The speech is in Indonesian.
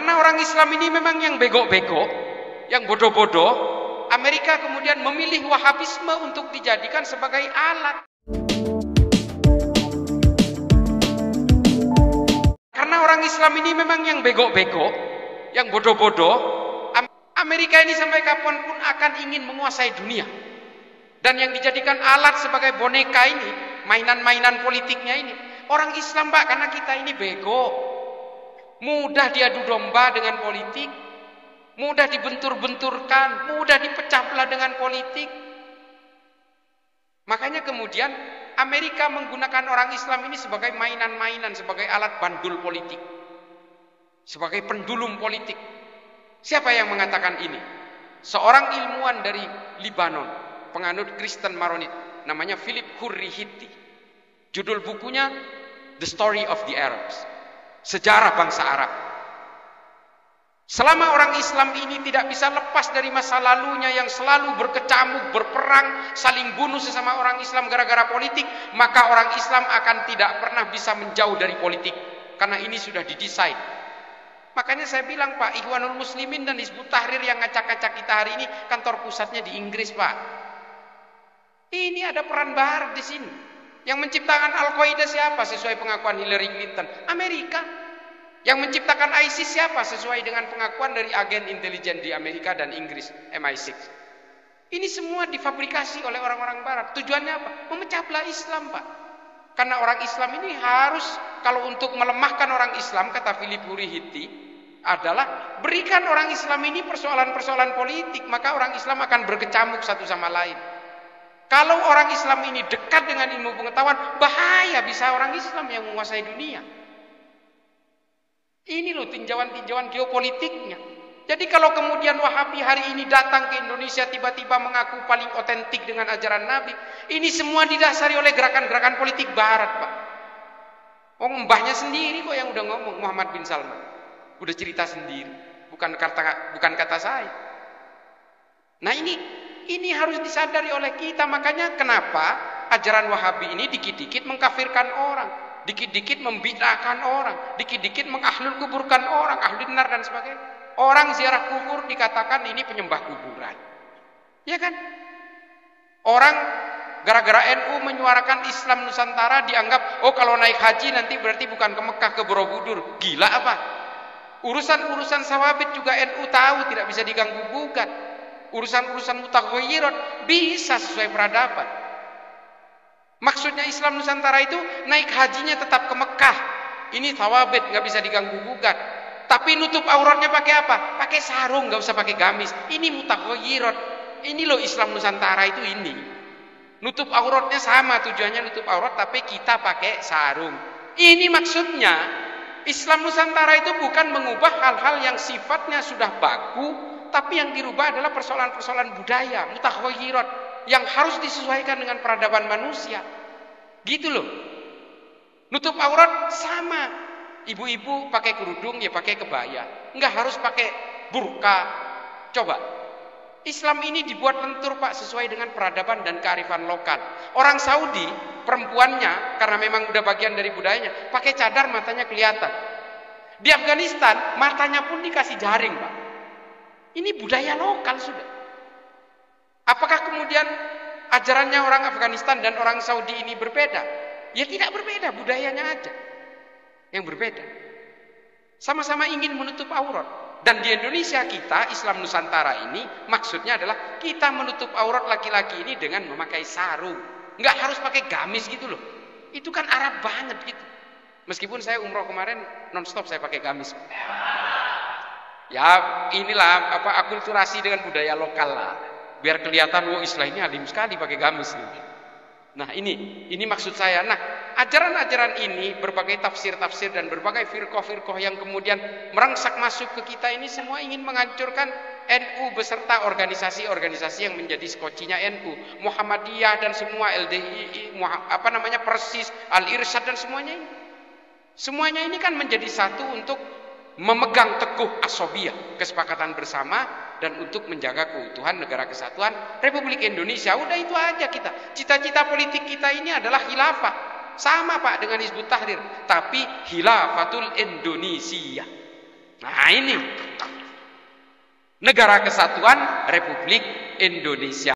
Karena orang Islam ini memang yang bego-bego, yang bodoh-bodoh, Amerika kemudian memilih Wahabisme untuk dijadikan sebagai alat. Karena orang Islam ini memang yang bego-bego, yang bodoh-bodoh, Amerika ini sampai kapanpun akan ingin menguasai dunia. Dan yang dijadikan alat sebagai boneka ini, mainan-mainan politiknya ini, orang Islam, Pak, karena kita ini bego. Mudah diadu domba dengan politik, mudah dibentur-benturkan, mudah dipecah belah dengan politik. Makanya kemudian Amerika menggunakan orang Islam ini sebagai mainan-mainan, sebagai alat bandul politik, sebagai pendulum politik. Siapa yang mengatakan ini? Seorang ilmuwan dari Libanon, penganut Kristen Maronit, namanya Philip Hurri-Hitti. Judul bukunya The Story of the Arabs, sejarah bangsa Arab. Selama orang Islam ini tidak bisa lepas dari masa lalunya yang selalu berkecamuk, berperang, saling bunuh sesama orang Islam gara-gara politik, maka orang Islam akan tidak pernah bisa menjauh dari politik. Karena ini sudah didesain. Makanya saya bilang, Pak, Ikhwanul Muslimin dan Hizbut Tahrir yang ngacak-ngacak kita hari ini kantor pusatnya di Inggris, Pak. Ini ada peran Barat di sini. Yang menciptakan Al-Qaeda siapa sesuai pengakuan Hillary Clinton? Amerika. Yang menciptakan ISIS siapa sesuai dengan pengakuan dari agen intelijen di Amerika dan Inggris, MI6. Ini semua difabrikasi oleh orang-orang Barat. Tujuannya apa? Memecah belah Islam, Pak. Karena orang Islam ini harus, kalau untuk melemahkan orang Islam, kata Philip Hurri-Hitti, adalah berikan orang Islam ini persoalan-persoalan politik, maka orang Islam akan berkecamuk satu sama lain. Kalau orang Islam ini dekat dengan ilmu pengetahuan, bahaya, bisa orang Islam yang menguasai dunia. Ini loh tinjauan-tinjauan geopolitiknya. Jadi kalau kemudian Wahabi hari ini datang ke Indonesia tiba-tiba mengaku paling otentik dengan ajaran Nabi, ini semua didasari oleh gerakan-gerakan politik Barat, Pak. Oh, mbahnya sendiri kok yang udah ngomong, Muhammad bin Salman. Udah cerita sendiri, bukan kata saya. Nah, ini harus disadari oleh kita. Makanya kenapa ajaran Wahabi ini dikit-dikit mengkafirkan orang, dikit-dikit membid'ahkan orang, dikit-dikit mengahlul kuburkan orang, ahli nar dan sebagainya. Orang ziarah kubur dikatakan ini penyembah kuburan. Ya kan? Orang gara-gara NU menyuarakan Islam Nusantara dianggap, oh kalau naik haji nanti berarti bukan ke Mekah, ke Borobudur. Gila apa? Urusan-urusan sawabit juga NU tahu tidak bisa diganggu gugat. Urusan-urusan mutaghayyirat bisa sesuai peradaban. Maksudnya Islam Nusantara itu naik hajinya tetap ke Mekah. Ini thawabit, nggak bisa diganggu gugat. Tapi nutup auratnya pakai apa? Pakai sarung, nggak usah pakai gamis. Ini mutaghayyirat. Ini loh Islam Nusantara itu ini. Nutup auratnya sama, tujuannya nutup aurat, tapi kita pakai sarung. Ini maksudnya Islam Nusantara itu bukan mengubah hal-hal yang sifatnya sudah baku, tapi yang dirubah adalah persoalan-persoalan budaya, mutaghayyirat, yang harus disesuaikan dengan peradaban manusia. Gitu loh. Nutup aurat sama. Ibu-ibu pakai kerudung ya pakai kebaya. Enggak harus pakai burka. Coba. Islam ini dibuat lentur, Pak, sesuai dengan peradaban dan kearifan lokal. Orang Saudi, perempuannya karena memang udah bagian dari budayanya, pakai cadar matanya kelihatan. Di Afghanistan matanya pun dikasih jaring, Pak. Ini budaya lokal sudah. Apakah kemudian ajarannya orang Afghanistan dan orang Saudi ini berbeda? Ya tidak berbeda, budayanya aja yang berbeda. Sama-sama ingin menutup aurat. Dan di Indonesia kita, Islam Nusantara ini maksudnya adalah kita menutup aurat laki-laki ini dengan memakai sarung. Nggak harus pakai gamis gitu loh. Itu kan Arab banget gitu. Meskipun saya umroh kemarin non-stop saya pakai gamis. Ya inilah akulturasi dengan budaya lokal lah, biar kelihatan Islam ini alim sekali pakai gamis. Nah ini maksud saya. Nah ajaran-ajaran ini, berbagai tafsir-tafsir dan berbagai firqah-firqah yang kemudian merangsak masuk ke kita ini semua ingin menghancurkan NU beserta organisasi-organisasi yang menjadi skocinya NU, Muhammadiyah dan semua LDI, Persis, Al-Irsyad dan semuanya ini. Semuanya ini kan menjadi satu untuk memegang teguh asobiyah, kesepakatan bersama, dan untuk menjaga keutuhan negara kesatuan Republik Indonesia. Udah itu aja kita. Cita-cita politik kita ini adalah khilafah. Sama, Pak, dengan Hizbut Tahrir, tapi khilafatul Indonesia. Nah ini negara kesatuan Republik Indonesia.